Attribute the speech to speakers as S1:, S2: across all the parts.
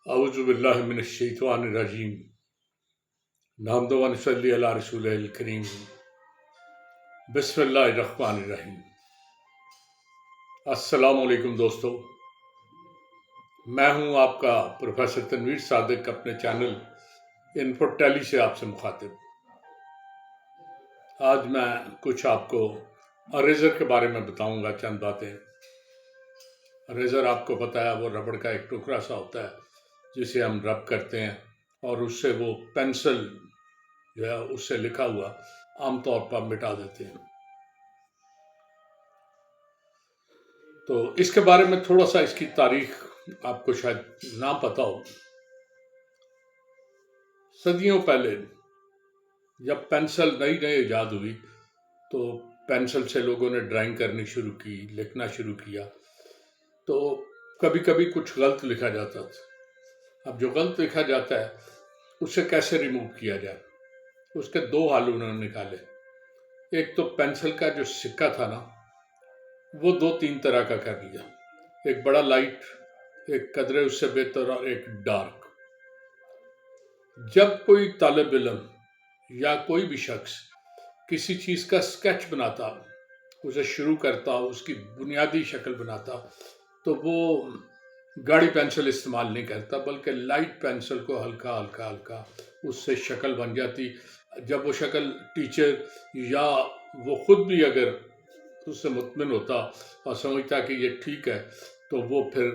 S1: अऊज़ु बिल्लाहि मिनश्शैतानिर्रजीम। नहमदु व नसल्ली अला रसूलिल करीम। बिस्मिल्लाहिर्रहमानिर्रहीम। अस्सलामु अलैकुम दोस्तों, मैं हूं आपका प्रोफेसर तनवीर सादिक अपने चैनल इन्फो टेली से आपसे मुखातिब। आज मैं कुछ आपको अरेज़र के बारे में बताऊंगा, चंद बातें। अरेज़र आपको पता है वो रबड़ का एक टुकड़ा सा होता है जिसे हम रब करते हैं और उससे वो पेंसिल जो है उससे लिखा हुआ आमतौर पर मिटा देते हैं। तो इसके बारे में थोड़ा सा इसकी तारीख आपको शायद ना पता हो। सदियों पहले जब पेंसिल नई नई ईजाद हुई तो पेंसिल से लोगों ने ड्राइंग करनी शुरू की, लिखना शुरू किया। तो कभी कभी कुछ गलत लिखा जाता था। अब जो गलत लिखा जाता है उसे कैसे रिमूव किया जाए, उसके दो हल उन्होंने निकाले। एक तो पेंसिल का जो सिक्का था ना, वो दो तीन तरह का कर लिया, एक बड़ा लाइट, एक कदरे उससे बेहतर और एक डार्क। जब कोई तालिब इल्म या कोई भी शख्स किसी चीज़ का स्केच बनाता, उसे शुरू करता, उसकी बुनियादी शक्ल बनाता, तो वो गाढ़ी पेंसिल इस्तेमाल नहीं करता, बल्कि लाइट पेंसिल को हल्का हल्का हल्का उससे शक्ल बन जाती। जब वो शक्ल टीचर या वो खुद भी अगर उससे मुतमिन होता और समझता कि ये ठीक है, तो वो फिर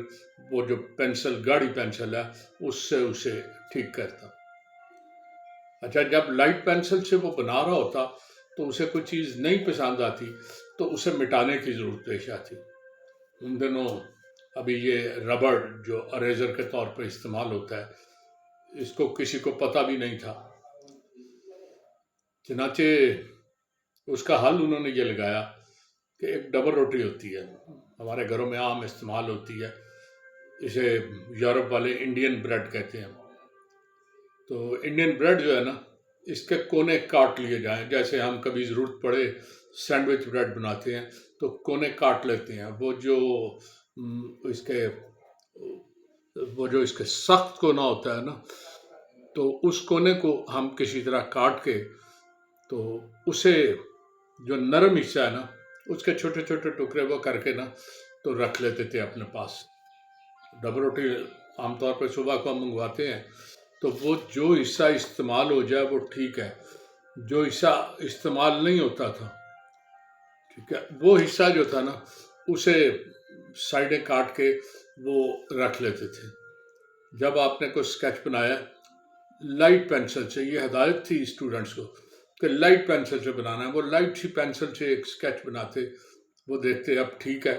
S1: वो जो पेंसिल, गाढ़ी पेंसिल है, उससे उसे ठीक करता। अच्छा, जब लाइट पेंसिल से वो बना रहा होता तो उसे कोई चीज़ नहीं पसंद आती तो उसे मिटाने की ज़रूरत पेश आती। उन दिनों अभी ये रबड़ जो अरेज़र के तौर पर इस्तेमाल होता है, इसको किसी को पता भी नहीं था। चनाचे उसका हल उन्होंने ये लगाया कि एक डबल रोटी होती है, हमारे घरों में आम इस्तेमाल होती है, इसे यूरोप वाले इंडियन ब्रेड कहते हैं। तो इंडियन ब्रेड जो है ना, इसके कोने काट लिए जाएं। जैसे हम कभी ज़रूरत पड़े सैंडविच ब्रेड बनाते हैं तो कोने काट लेते हैं। वो जो इसके सख्त कोना होता है ना, तो उस कोने को हम किसी तरह काट के, तो उसे जो नरम हिस्सा है ना, उसके छोटे छोटे टुकड़े वो करके ना तो रख लेते थे अपने पास। डबल रोटी आमतौर पर सुबह को हम मंगवाते हैं, तो वो जो हिस्सा इस्तेमाल हो जाए वो ठीक है, जो हिस्सा इस्तेमाल नहीं होता था, ठीक है, वो हिस्सा जो था ना उसे साइडें काट के वो रख लेते थे। जब आपने कोई स्केच बनाया लाइट पेंसिल से, ये हिदायत थी स्टूडेंट्स को कि लाइट पेंसिल से बनाना है, वो लाइट सी पेंसिल से एक स्केच बनाते, वो देखते अब ठीक है,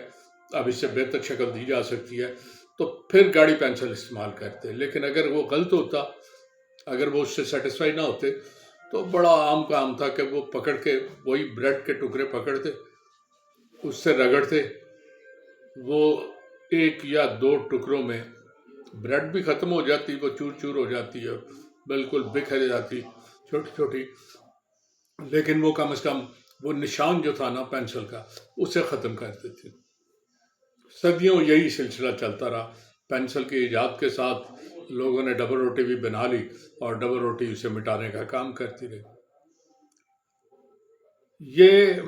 S1: अब इससे बेहतर शक्ल दी जा सकती है, तो फिर गाढ़ी पेंसिल इस्तेमाल करते। लेकिन अगर वो गलत होता, अगर वो उससे सेटिस्फाई ना होते, तो बड़ा आम काम था कि वो पकड़ के वही ब्रेड के टुकड़े पकड़ते, उससे रगड़ते, वो एक या दो टुकड़ों में ब्रेड भी ख़त्म हो जाती, वो चूर चूर हो जाती है, बिल्कुल बिखर जाती छोटी छोटी, लेकिन वो कम से कम वो निशान जो था ना पेंसिल का, उसे ख़त्म करते थे। सदियों यही सिलसिला चलता रहा। पेंसिल की ईजाद के साथ लोगों ने डबल रोटी भी बना ली और डबल रोटी उसे मिटाने का काम करती रही। ये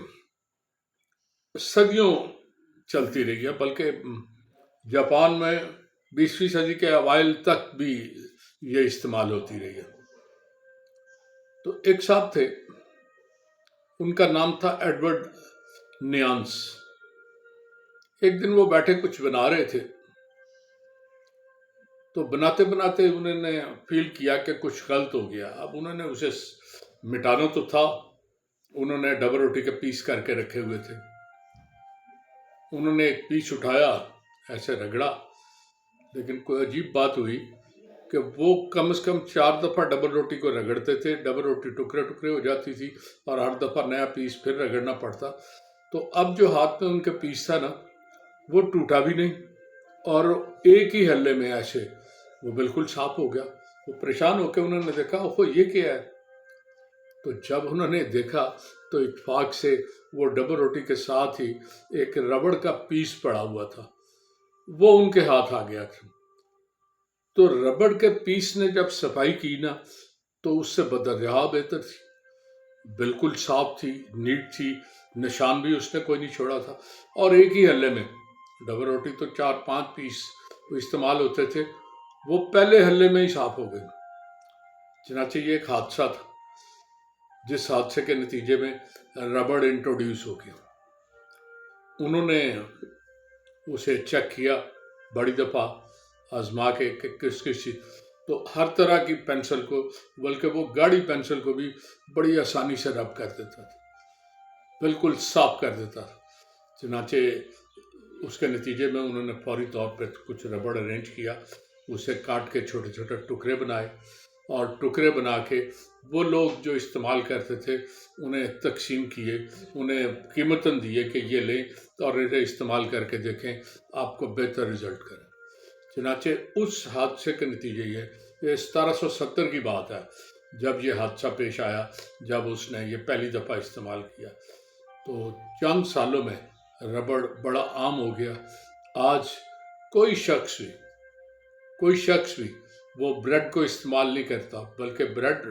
S1: सदियों चलती रही है, बल्कि जापान में 20वीं सदी के अवाइल तक भी ये इस्तेमाल होती रही है। तो एक साहब थे, उनका नाम था एडवर्ड नियांस। एक दिन वो बैठे कुछ बना रहे थे, तो बनाते बनाते उन्होंने फील किया कि कुछ गलत हो गया। अब उन्होंने उसे मिटाना तो था, उन्होंने डबल रोटी के पीस करके रखे हुए थे, उन्होंने एक पीस उठाया, ऐसे रगड़ा, लेकिन कोई अजीब बात हुई कि वो कम से कम 4 दफ़ा डबल रोटी को रगड़ते थे, डबल रोटी टुकड़े टुकड़े हो जाती थी और हर दफ़ा नया पीस फिर रगड़ना पड़ता। तो अब जो हाथ में उनके पीस था ना, वो टूटा भी नहीं और एक ही हल्ले में ऐसे वो बिल्कुल साफ हो गया। वो परेशान होकर उन्होंने देखा, ओहो ये क्या है। तो जब उन्होंने देखा तो इत्तेफाक से वो डबल रोटी के साथ ही एक रबड़ का पीस पड़ा हुआ था, वो उनके हाथ आ गया था। تو ربڑ کے پیس نے جب صفائی کی نا تو اس سے بدرجہ بہتر تھی، بالکل صاف تھی، نیٹ تھی، نشان بھی اس نے کوئی نہیں چھوڑا تھا، اور ایک ہی ہلے میں ڈبل روٹی تو 4-5 پیس استعمال ہوتے تھے، وہ پہلے ہلے میں ہی صاف ہو گئے۔ چنانچہ یہ ایک حادثہ تھا جس حادثے کے نتیجے میں ربڑ انٹروڈیوس ہو گیا۔ انہوں نے اسے چیک کیا بڑی دفعہ آزما کے کہ کس چیز، تو ہر طرح کی پینسل کو، بلکہ وہ گاڑی پینسل کو بھی بڑی آسانی سے رب کر دیتا تھا، بالکل صاف کر دیتا تھا۔ چنانچہ اس کے نتیجے میں انہوں نے فوری طور پہ کچھ ربڑ ارینج کیا، اسے کاٹ کے چھوٹے چھوٹے ٹکڑے بنائے، اور ٹکڑے بنا کے وہ لوگ جو استعمال کرتے تھے انہیں تقسیم کیے، انہیں قیمتاً دیے کہ یہ لیں اور انہیں استعمال کر کے دیکھیں، آپ کو بہتر رزلٹ کریں۔ چنانچہ اس حادثے کے نتیجے یہ 1770 کی بات ہے جب یہ حادثہ پیش آیا، جب اس نے یہ پہلی دفعہ استعمال کیا، تو چند سالوں میں ربڑ بڑا عام ہو گیا۔ آج کوئی شخص بھی وہ بریڈ کو استعمال نہیں کرتا، بلکہ بریڈ،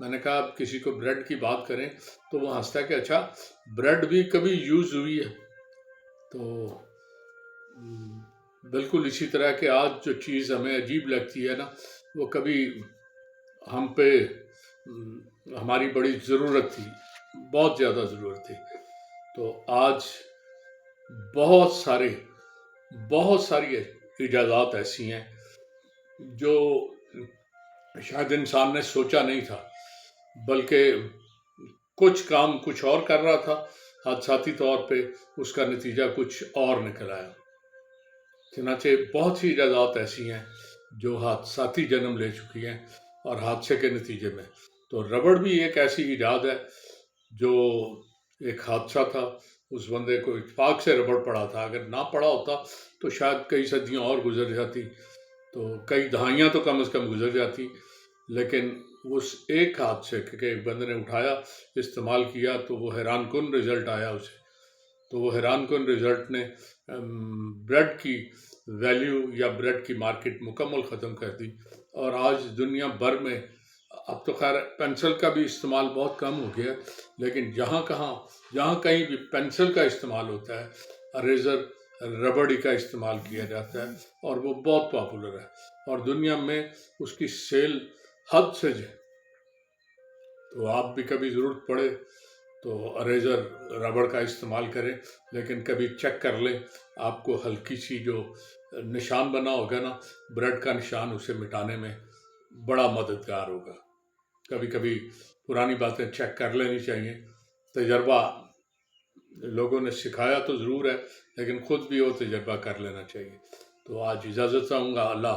S1: میں نے کہا آپ کسی کو بریڈ کی بات کریں تو وہ ہنستا ہے کہ اچھا بریڈ بھی کبھی یوز ہوئی ہے۔ تو بالکل اسی طرح کہ آج جو چیز ہمیں عجیب لگتی ہے نا، وہ کبھی ہم پہ ہماری بڑی ضرورت تھی، بہت زیادہ ضرورت تھی۔ تو آج بہت ساری ایجادات ایسی ہیں جو شاید انسان نے سوچا نہیں تھا، بلکہ کچھ کام کچھ اور کر رہا تھا، حادثاتی طور پہ اس کا نتیجہ کچھ اور نکل آیا۔ چنانچہ بہت سی ایجادات ایسی ہیں جو حادثاتی جنم لے چکی ہیں اور حادثے کے نتیجے میں، تو ربڑ بھی ایک ایسی ایجاد ہے جو ایک حادثہ تھا، اس بندے کو اتفاق سے ربڑ پڑا تھا، اگر نہ پڑا ہوتا تو شاید کئی صدیاں اور گزر جاتی، تو کئی دہائیاں تو کم از کم گزر جاتی، لیکن اس ایک حادثے کہ ایک بندے نے اٹھایا، استعمال کیا، تو وہ حیران کن رزلٹ آیا اسے، تو وہ حیران کن رزلٹ نے بریڈ کی ویلیو یا بریڈ کی مارکیٹ مکمل ختم کر دی، اور آج دنیا بھر میں، اب تو خیر پینسل کا بھی استعمال بہت کم ہو گیا، لیکن جہاں کہیں بھی پینسل کا استعمال ہوتا ہے، اریزر ربڑی کا استعمال کیا جاتا ہے، اور وہ بہت پاپولر ہے، اور دنیا میں اس کی سیل حد سے ہے۔ تو آپ بھی کبھی ضرورت پڑے تو اریزر ربڑ کا استعمال کریں، لیکن کبھی چیک کر لیں، آپ کو ہلکی سی جو نشان بنا ہوگا نا، بریڈ کا نشان، اسے مٹانے میں بڑا مددگار ہوگا۔ کبھی کبھی پرانی باتیں چیک کر لینی چاہیے، تجربہ لوگوں نے سکھایا تو ضرور ہے، لیکن خود بھی وہ تجربہ کر لینا چاہیے۔ تو آج اجازت چاہوں گا، اللہ